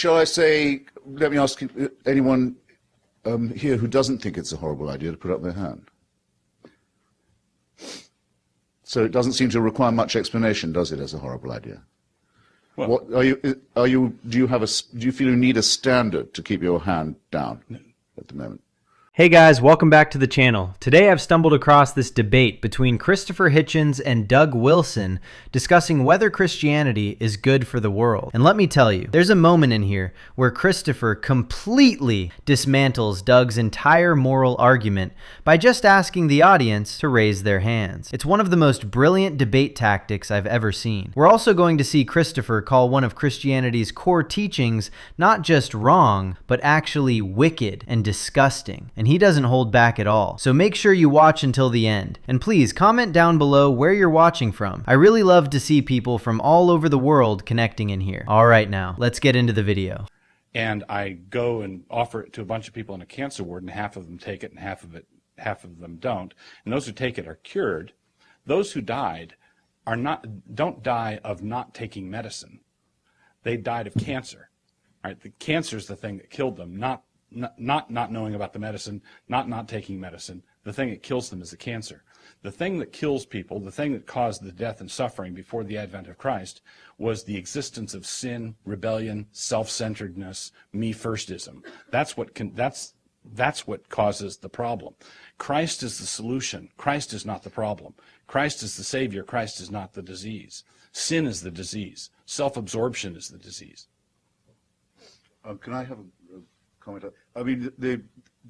Shall I say, let me ask anyone here who doesn't think it's a horrible idea to put up their hand. So it doesn't seem to require much explanation, does it, as a horrible idea? Well, what, do you feel you need a standard to keep your hand down at the moment? Hey guys, welcome back to the channel. Today I've stumbled across this debate between Christopher Hitchens and Doug Wilson discussing whether Christianity is good for the world. And let me tell you, there's a moment in here where Christopher completely dismantles Doug's entire moral argument by just asking the audience to raise their hands. It's one of the most brilliant debate tactics I've ever seen. We're also going to see Christopher call one of Christianity's core teachings not just wrong, but actually wicked and disgusting. And he doesn't hold back at all. So make sure you watch until the end. And please comment down below where you're watching from. I really love to see people from all over the world connecting in here. All right, now let's get into the video. And I go and offer it to a bunch of people in a cancer ward, and half of them take it and half of them don't. And those who take it are cured. Those who died don't die of not taking medicine. They died of cancer. Right? The cancer is the thing that killed them, not knowing about the medicine, not taking medicine. The thing that kills them is the cancer. The thing that kills people, the thing that caused the death and suffering before the advent of Christ, was the existence of sin, rebellion, self-centeredness, me-firstism. That's what causes the problem. Christ is the solution. Christ is not the problem. Christ is the Savior. Christ is not the disease. Sin is the disease. Self-absorption is the disease. Can I have a comment? I mean,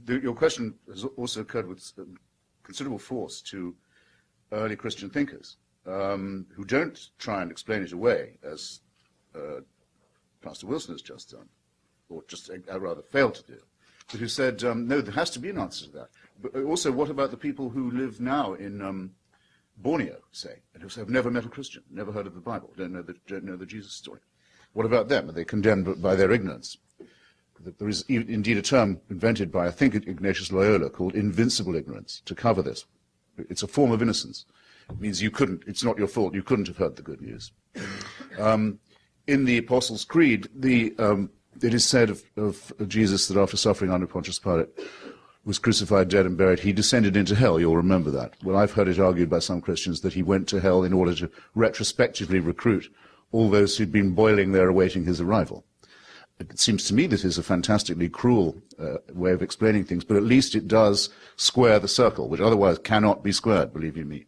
your question has also occurred with considerable force to early Christian thinkers who don't try and explain it away, as Pastor Wilson has just done, or just rather failed to do, but who said, no, there has to be an answer to that. But also, what about the people who live now in Borneo, say, and who have never met a Christian, never heard of the Bible, don't know the Jesus story? What about them? Are they condemned by their ignorance? There is indeed a term invented by, I think, Ignatius Loyola called invincible ignorance to cover this. It's a form of innocence. It means you couldn't, it's not your fault, you couldn't have heard the good news. In the Apostles' Creed, it is said of Jesus that after suffering under Pontius Pilate, was crucified, dead, and buried, he descended into hell. You'll remember that. Well, I've heard it argued by some Christians that he went to hell in order to retrospectively recruit all those who'd been boiling there awaiting his arrival. It seems to me this is a fantastically cruel way of explaining things, but at least it does square the circle, which otherwise cannot be squared, believe you me.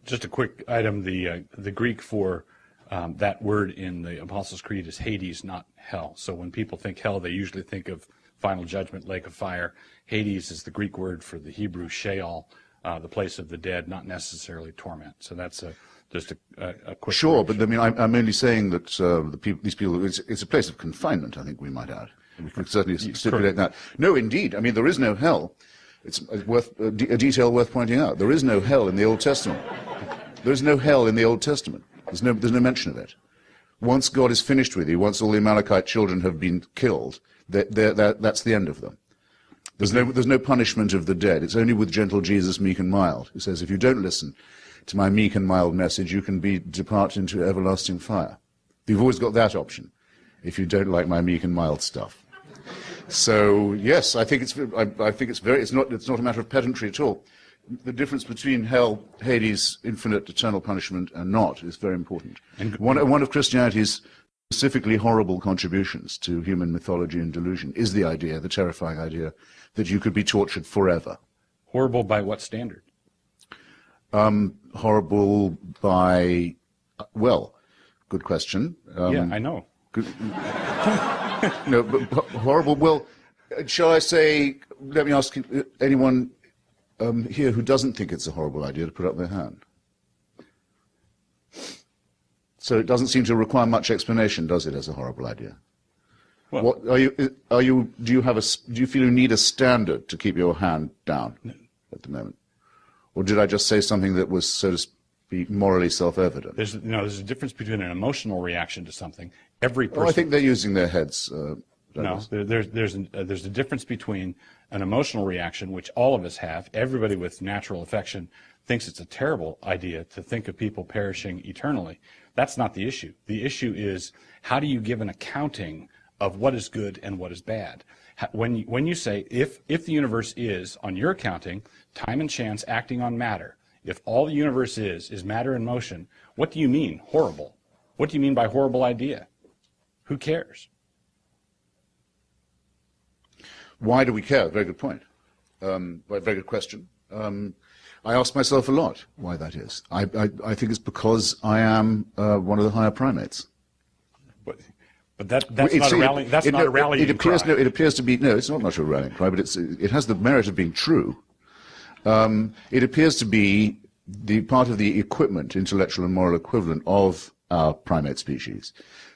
Just a quick item, the Greek for that word in the Apostles' Creed is Hades, not hell. So when people think hell, they usually think of final judgment, lake of fire. Hades is the Greek word for the Hebrew Sheol, the place of the dead, not necessarily torment. So that's just a quick. Sure, but I mean, I'm only saying that these people, it's a place of confinement, I think we might add. We can certainly stipulate that. No, indeed. I mean, there is no hell. It's a detail worth pointing out. There is no hell in the Old Testament. There is no hell in the Old Testament. There's no mention of it. Once God is finished with you, once all the Amalekite children have been killed, that's the end of them. There's no punishment of the dead. It's only with gentle Jesus, meek and mild, who says, if you don't listen to my meek and mild message, you can depart into everlasting fire. You've always got that option, if you don't like my meek and mild stuff. So yes, I think it's not a matter of pedantry at all. The difference between hell, Hades, infinite eternal punishment, and not is very important. And one of Christianity's specifically horrible contributions to human mythology and delusion is the idea, the terrifying idea, that you could be tortured forever. Horrible by what standard? Horrible by, well, good question. Yeah, I know. No, but horrible, well, shall I say, let me ask anyone here who doesn't think it's a horrible idea to put up their hand. So it doesn't seem to require much explanation, does it, as a horrible idea? Well, what do you feel you need a standard to keep your hand down at the moment? Or did I just say something that was, so to speak, morally self-evident? There's a difference between an emotional reaction to something. Every person. Oh, I think they're using their heads. No, there's a difference between an emotional reaction, which all of us have. Everybody with natural affection thinks it's a terrible idea to think of people perishing eternally. That's not the issue. The issue is, how do you give an accounting of what is good and what is bad. When you say, if the universe is, on your accounting, time and chance acting on matter, if all the universe is matter in motion, what do you mean, horrible? What do you mean by horrible idea? Who cares? Why do we care? Very good point. Very good question. I ask myself a lot why that is. I think it's because I am one of the higher primates. But that's not a rallying. That's not a rallying cry. It appears to be no. It's not much of a rallying cry, but it has the merit of being true. It appears to be the part of the equipment, intellectual and moral equivalent of our primate species,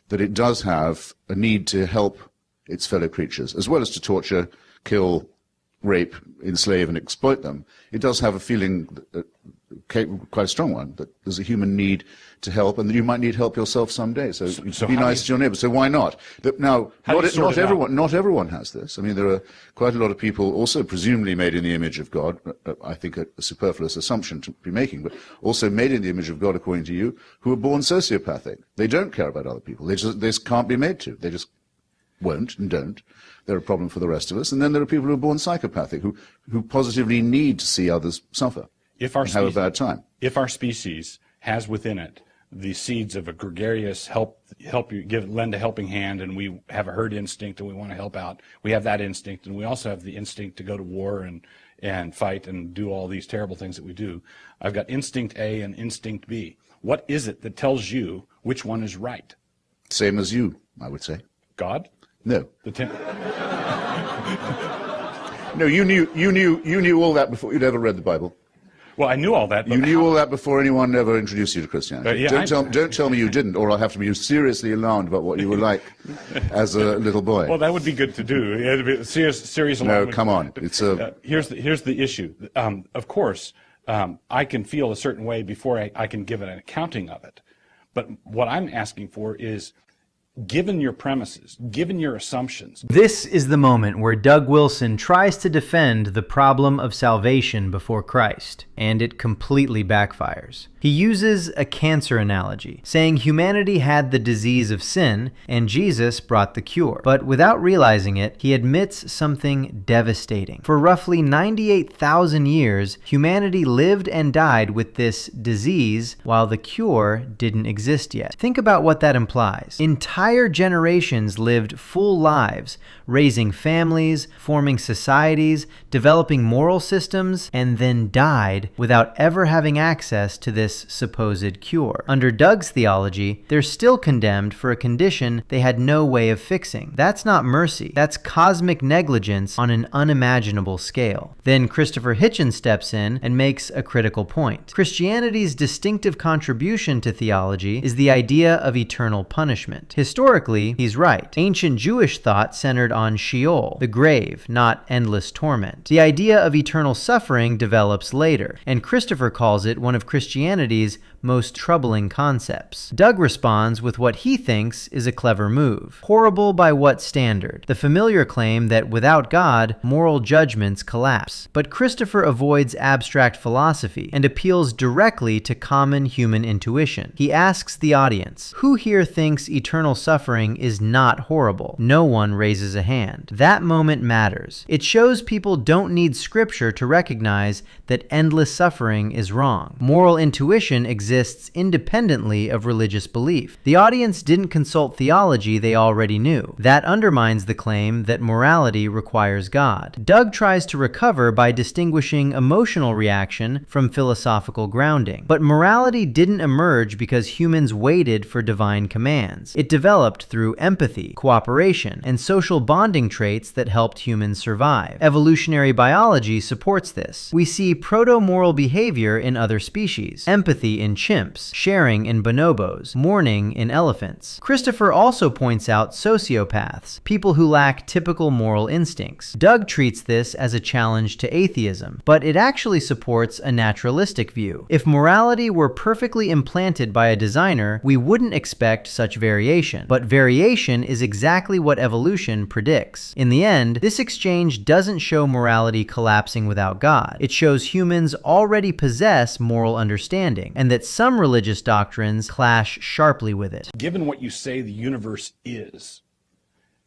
that it does have a need to help its fellow creatures, as well as to torture, kill, rape, enslave, and exploit them. It does have a feeling, quite a strong one, that there's a human need to help, and that you might need help yourself someday. So be nice to your neighbor. So why not? Now, not everyone has this. I mean, there are quite a lot of people also presumably made in the image of God. I think a superfluous assumption to be making, but also made in the image of God, according to you, who are born sociopathic. They don't care about other people. They just can't be made to. They just won't and don't. They're a problem for the rest of us. And then there are people who are born psychopathic, who positively need to see others suffer and have a bad time. If our species has within it the seeds of a gregarious lend a helping hand, and we have a herd instinct and we want to help out, we have that instinct, and we also have the instinct to go to war and fight and do all these terrible things that we do. I've got instinct A and instinct B. What is it that tells you which one is right? Same as you, I would say. God? No. No, you knew all that before you'd ever read the Bible. Well, I knew all that. But you knew all that before anyone ever introduced you to Christianity. Yeah, don't tell me you didn't, or I'll have to be seriously alarmed about what you were like as a little boy. Well, that would be good to do. It'd be serious alarm. No, come on. It's here's the issue. Of course, I can feel a certain way before I can give an accounting of it. But what I'm asking for is, given your premises, given your assumptions. This is the moment where Doug Wilson tries to defend the problem of salvation before Christ, and it completely backfires. He uses a cancer analogy, saying humanity had the disease of sin, and Jesus brought the cure. But without realizing it, he admits something devastating. For roughly 98,000 years, humanity lived and died with this disease, while the cure didn't exist yet. Think about what that implies. Entire generations lived full lives, raising families, forming societies, developing moral systems, and then died without ever having access to this supposed cure. Under Doug's theology, they're still condemned for a condition they had no way of fixing. That's not mercy. That's cosmic negligence on an unimaginable scale. Then Christopher Hitchens steps in and makes a critical point. Christianity's distinctive contribution to theology is the idea of eternal punishment. Historically, he's right. Ancient Jewish thought centered on Sheol, the grave, not endless torment. The idea of eternal suffering develops later, and Christopher calls it one of Christianity's most troubling concepts. Doug responds with what he thinks is a clever move. Horrible by what standard? The familiar claim that without God, moral judgments collapse. But Christopher avoids abstract philosophy and appeals directly to common human intuition. He asks the audience, who here thinks eternal suffering is not horrible? No one raises a hand. That moment matters. It shows people don't need scripture to recognize that endless suffering is wrong. Moral intuition exists independently of religious belief. The audience didn't consult theology they already knew. That undermines the claim that morality requires God. Doug tries to recover by distinguishing emotional reaction from philosophical grounding. But morality didn't emerge because humans waited for divine commands. It developed through empathy, cooperation, and social bonding traits that helped humans survive. Evolutionary biology supports this. We see proto-moral behavior in other species. Empathy in chimps, sharing in bonobos, mourning in elephants. Christopher also points out sociopaths, people who lack typical moral instincts. Doug treats this as a challenge to atheism, but it actually supports a naturalistic view. If morality were perfectly implanted by a designer, we wouldn't expect such variation. But variation is exactly what evolution predicts. In the end, this exchange doesn't show morality collapsing without God. It shows humans already possess moral understanding, and that some religious doctrines clash sharply with it. Given what you say the universe is,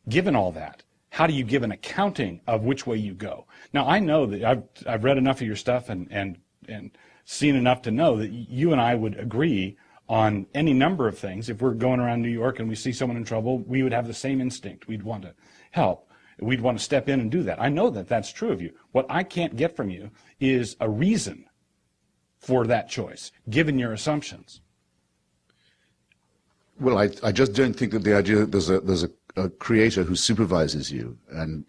given all that, how do you give an accounting of which way you go? Now, I know that I've read enough of your stuff and seen enough to know that you and I would agree on any number of things. If we're going around New York and we see someone in trouble, we would have the same instinct. We'd want to help. We'd want to step in and do that. I know that that's true of you. What I can't get from you is a reason for that choice, given your assumptions. Well, I just don't think that the idea that there's a creator who supervises you and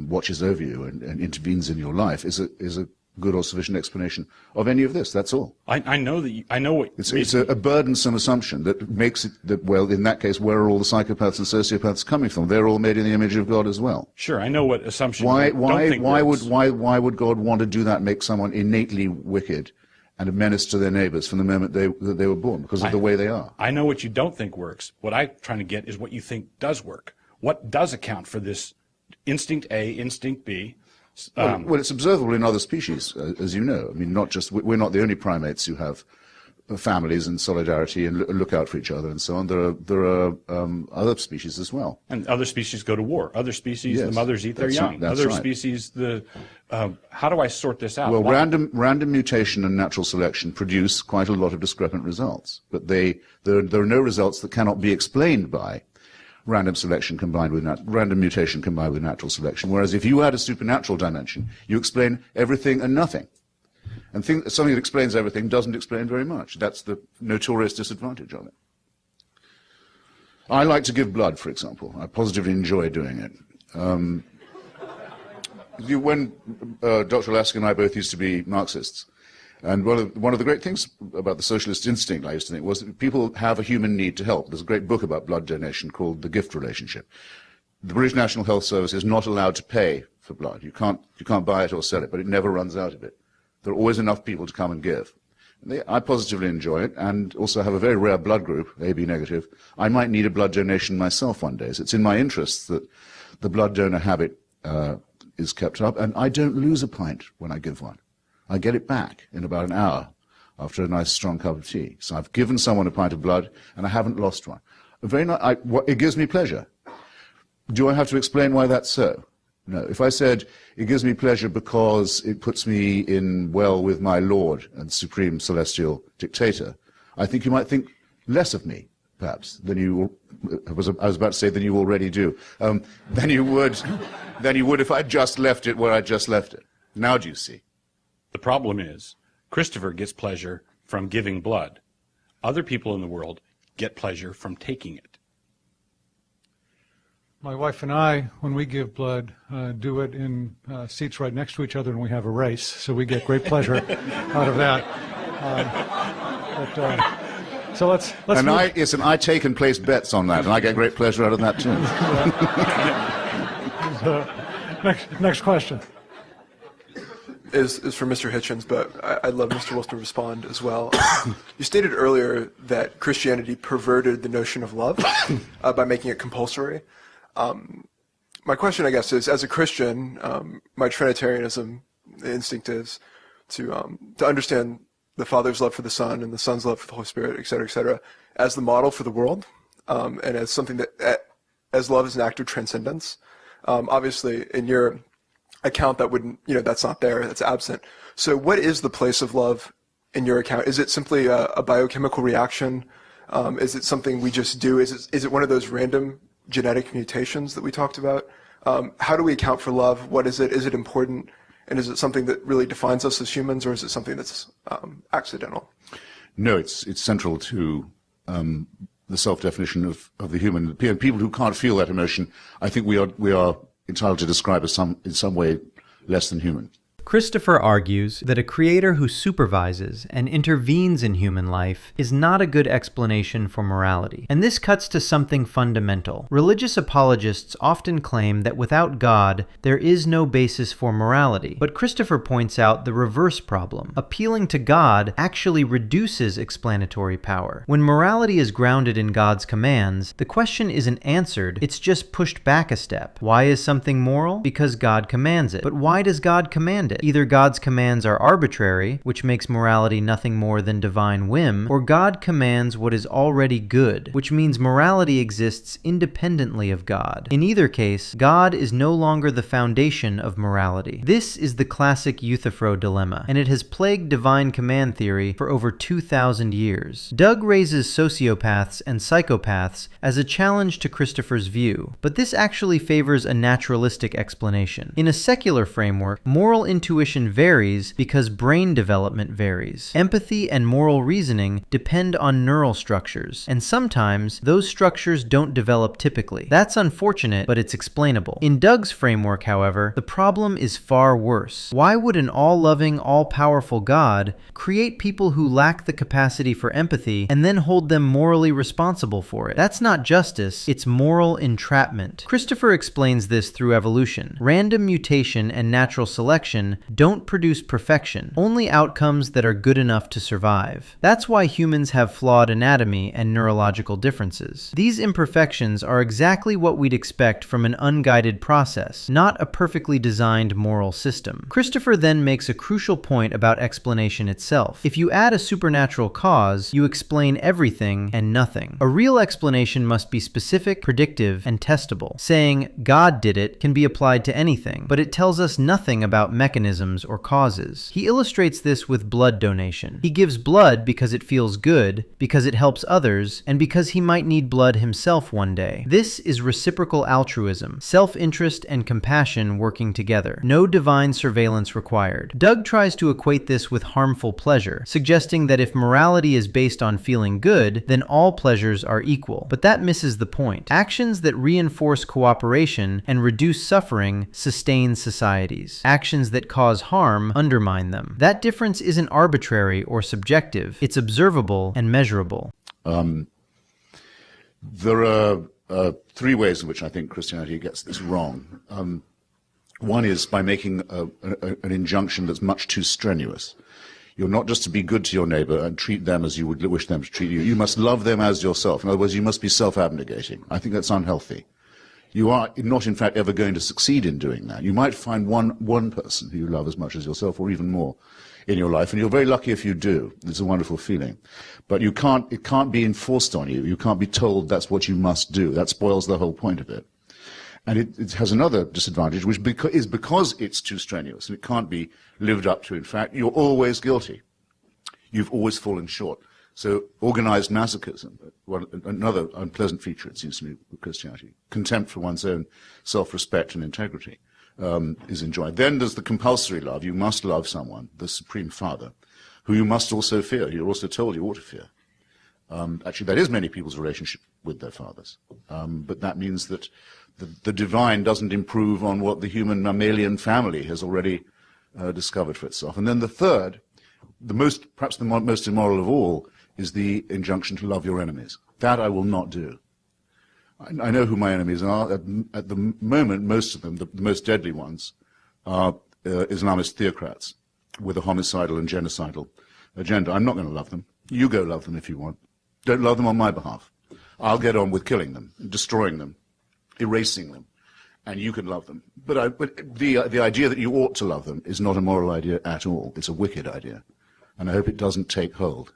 watches over you and intervenes in your life is a good or sufficient explanation of any of this. That's all. I know that I know what it's a burdensome assumption that makes it that, well, in that case, where are all the psychopaths and sociopaths coming from? They're all made in the image of God as well. Sure, I know what assumption. Why would God want to do that? Make someone innately wicked and a menace to their neighbors from the moment that they were born, because of the way they are. I know what you don't think works. What I'm trying to get is what you think does work. What does account for this instinct A, instinct B? Well, it's observable in other species, as you know. I mean, we're not the only primates who have families and solidarity and look out for each other and so on. There are other species as well. And other species go to war. Other species, the mothers eat their young. Other species, how do I sort this out? Well, random mutation and natural selection produce quite a lot of discrepant results, but there are no results that cannot be explained by random selection combined with random mutation combined with natural selection. Whereas if you add a supernatural dimension, you explain everything and nothing. And something that explains everything doesn't explain very much. That's the notorious disadvantage of it. I like to give blood, for example. I positively enjoy doing it. When Dr. Lasker and I both used to be Marxists, and one of the great things about the socialist instinct, I used to think, was that people have a human need to help. There's a great book about blood donation called The Gift Relationship. The British National Health Service is not allowed to pay for blood. You can't buy it or sell it, but it never runs out of it. There are always enough people to come and give. I positively enjoy it, and also have a very rare blood group, AB negative. I might need a blood donation myself one day, so it's in my interests that the blood donor habit is kept up, and I don't lose a pint when I give one. I get it back in about an hour after a nice strong cup of tea. So I've given someone a pint of blood, and I haven't lost one. It gives me pleasure. Do I have to explain why that's so? No. If I said, it gives me pleasure because it puts me in well with my Lord and Supreme Celestial Dictator, I think you might think less of me, perhaps, than you, I was about to say, than you already do, than you would if I just left it where I just left it. Now do you see? The problem is, Christopher gets pleasure from giving blood. Other people in the world get pleasure from taking it. My wife and I, when we give blood, do it in seats right next to each other, and we have a race, so we get great pleasure out of that. So let's. And I take and place bets on that, and I get great pleasure out of that too. Next question. Is for Mr. Hitchens, but I'd love Mr. Wilson to respond as well. You stated earlier that Christianity perverted the notion of love by making it compulsory. My question, I guess, is, as a Christian, my Trinitarianism instinct is to understand the Father's love for the Son and the Son's love for the Holy Spirit, et cetera, as the model for the world, and as something that, as love is an act of transcendence. Obviously, in your account, that wouldn't, that's not there, that's absent. So what is the place of love in your account? Is it simply a biochemical reaction? Is it something we just do? Is it one of those random genetic mutations that we talked about? How do we account for love? What is it? Is it important? And is it something that really defines us as humans, or is it something that's accidental? No, it's central to the self-definition of the human. People who can't feel that emotion, I think we are entitled to describe as in some way less than human. Christopher argues that a creator who supervises and intervenes in human life is not a good explanation for morality. And this cuts to something fundamental. Religious apologists often claim that without God, there is no basis for morality. But Christopher points out the reverse problem. Appealing to God actually reduces explanatory power. When morality is grounded in God's commands, the question isn't answered, it's just pushed back a step. Why is something moral? Because God commands it. But why does God command it? it. Either God's commands are arbitrary, which makes morality nothing more than divine whim, or God commands what is already good, which means morality exists independently of God. In either case, God is no longer the foundation of morality. This is the classic Euthyphro dilemma, and it has plagued divine command theory for over 2,000 years. Doug raises sociopaths and psychopaths as a challenge to Christopher's view, but this actually favors a naturalistic explanation. In a secular framework, moral intuition varies because brain development varies. Empathy and moral reasoning depend on neural structures, and sometimes those structures don't develop typically. That's unfortunate, but it's explainable. In Doug's framework, however, the problem is far worse. Why would an all-loving, all-powerful God create people who lack the capacity for empathy and then hold them morally responsible for it? That's not justice, it's moral entrapment. Christopher explains this through evolution. Random mutation and natural selection don't produce perfection, only outcomes that are good enough to survive. That's why humans have flawed anatomy and neurological differences. These imperfections are exactly what we'd expect from an unguided process, not a perfectly designed moral system. Christopher then makes a crucial point about explanation itself. If you add a supernatural cause, you explain everything and nothing. A real explanation must be specific, predictive, and testable. Saying God did it can be applied to anything, but it tells us nothing about mechanisms or causes. He illustrates this with blood donation. He gives blood because it feels good, because it helps others, and because he might need blood himself one day. This is reciprocal altruism, self-interest and compassion working together. No divine surveillance required. Doug tries to equate this with harmful pleasure, suggesting that if morality is based on feeling good, then all pleasures are equal. But that misses the point. Actions that reinforce cooperation and reduce suffering sustain societies. Actions that cause harm undermine them. That difference isn't arbitrary or subjective. It's observable and measurable. There are three ways in which I think Christianity gets this wrong. One is by making an injunction that's much too strenuous. You're not just to be good to your neighbor and treat them as you would wish them to treat you. You must love them as yourself. In other words, you must be self-abnegating. I think that's unhealthy. You are not, in fact, ever going to succeed in doing that. You might find one person who you love as much as yourself, or even more, in your life, and you're very lucky if you do. It's a wonderful feeling. But it can't be enforced on you. You can't be told that's what you must do. That spoils the whole point of it. And it has another disadvantage, which is because it's too strenuous, and it can't be lived up to. In fact, you're always guilty. You've always fallen short. So organized masochism, another unpleasant feature, it seems to me, of Christianity. Contempt for one's own self-respect and integrity is enjoined. Then there's the compulsory love. You must love someone, the Supreme Father, who you must also fear. You're also told you ought to fear. Actually, that is many people's relationship with their fathers. But that means that the divine doesn't improve on what the human mammalian family has already discovered for itself. And then the third, perhaps the most immoral of all, is the injunction to love your enemies. That I will not do. I know who my enemies are. At the moment, most of them, the most deadly ones, are Islamist theocrats with a homicidal and genocidal agenda. I'm not going to love them. You go love them if you want. Don't love them on my behalf. I'll get on with killing them, destroying them, erasing them, and you can love them. But the idea that you ought to love them is not a moral idea at all. It's a wicked idea, and I hope it doesn't take hold,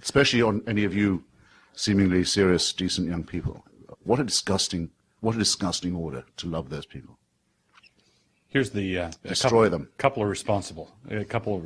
especially on any of you seemingly serious, decent young people. What a disgusting order to love those people. Here's the destroy them. A couple of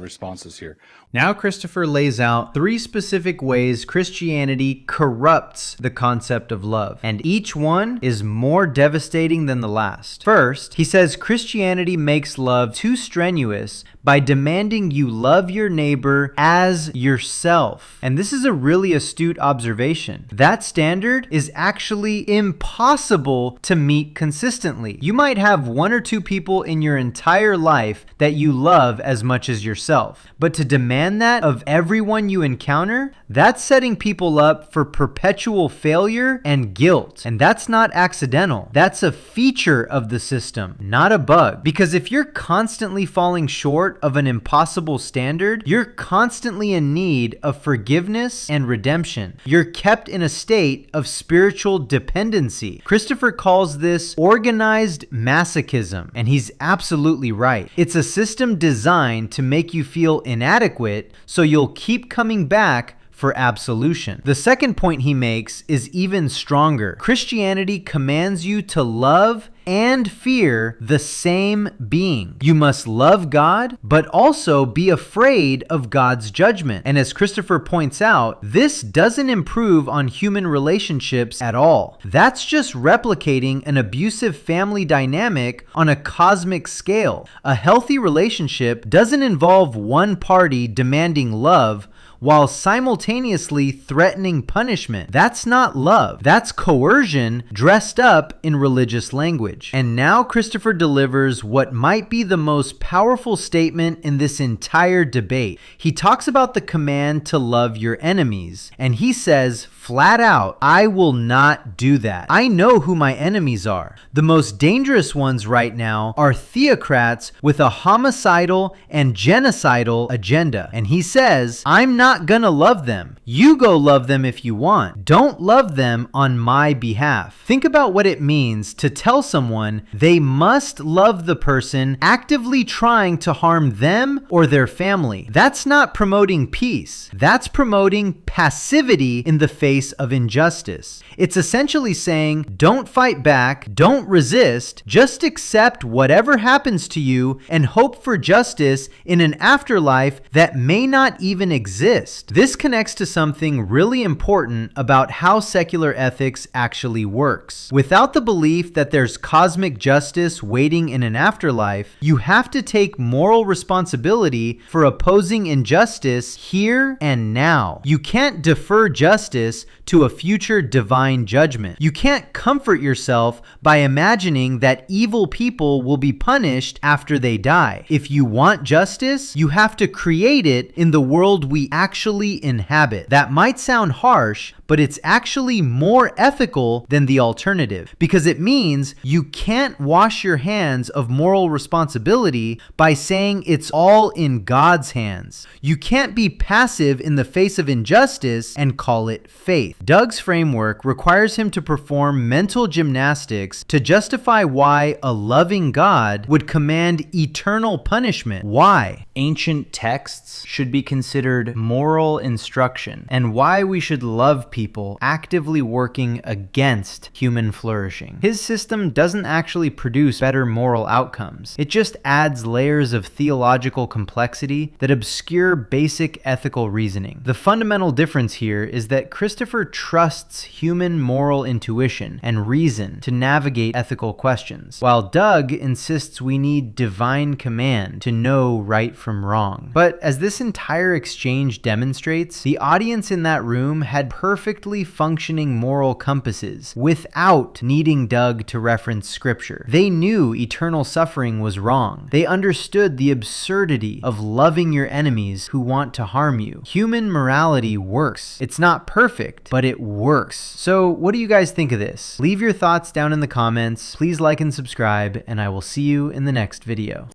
responses here. Now Christopher lays out 3 specific ways Christianity corrupts the concept of love, and each one is more devastating than the last. First, he says Christianity makes love too strenuous by demanding you love your neighbor as yourself. And this is a really astute observation. That standard is actually impossible to meet consistently. You might have 1 or 2 people in your entire life that you love as much as yourself. But to demand that of everyone you encounter, that's setting people up for perpetual failure and guilt. And that's not accidental. That's a feature of the system, not a bug. Because if you're constantly falling short of an impossible standard, you're constantly in need of forgiveness and redemption. You're kept in a state of spiritual dependency. Christopher calls this organized masochism, and he's absolutely right. It's a system designed to make you feel inadequate, so you'll keep coming back for absolution. The second point he makes is even stronger. Christianity commands you to love and fear the same being. You must love God, but also be afraid of God's judgment. And as Christopher points out, this doesn't improve on human relationships at all. That's just replicating an abusive family dynamic on a cosmic scale. A healthy relationship doesn't involve one party demanding love while simultaneously threatening punishment. That's not love. That's coercion dressed up in religious language. And now Christopher delivers what might be the most powerful statement in this entire debate. He talks about the command to love your enemies, and he says flat out, I will not do that. I know who my enemies are. The most dangerous ones right now are theocrats with a homicidal and genocidal agenda. And he says, I'm not gonna love them. You go love them if you want. Don't love them on my behalf. Think about what it means to tell someone they must love the person actively trying to harm them or their family. That's not promoting peace. That's promoting passivity in the face of injustice. It's essentially saying, don't fight back, don't resist, just accept whatever happens to you and hope for justice in an afterlife that may not even exist. This connects to something really important about how secular ethics actually works. Without the belief that there's cosmic justice waiting in an afterlife, you have to take moral responsibility for opposing injustice here and now. You can't defer justice to a future divine judgment. You can't comfort yourself by imagining that evil people will be punished after they die. If you want justice, you have to create it in the world we actually inhabit. That might sound harsh, but it's actually more ethical than the alternative, because it means you can't wash your hands of moral responsibility by saying it's all in God's hands. You can't be passive in the face of injustice and call it faith. Doug's framework requires him to perform mental gymnastics to justify why a loving God would command eternal punishment. Why? Ancient texts should be considered moral instruction, and why we should love people actively working against human flourishing. His system doesn't actually produce better moral outcomes. It just adds layers of theological complexity that obscure basic ethical reasoning. The fundamental difference here is that Christopher trusts human moral intuition and reason to navigate ethical questions, while Doug insists we need divine command to know right from wrong. But as this entire exchange demonstrates, the audience in that room had perfectly functioning moral compasses without needing Doug to reference scripture. They knew eternal suffering was wrong. They understood the absurdity of loving your enemies who want to harm you. Human morality works. It's not perfect, but it works. So what do you guys think of this? Leave your thoughts down in the comments. Please like and subscribe, and I will see you in the next video.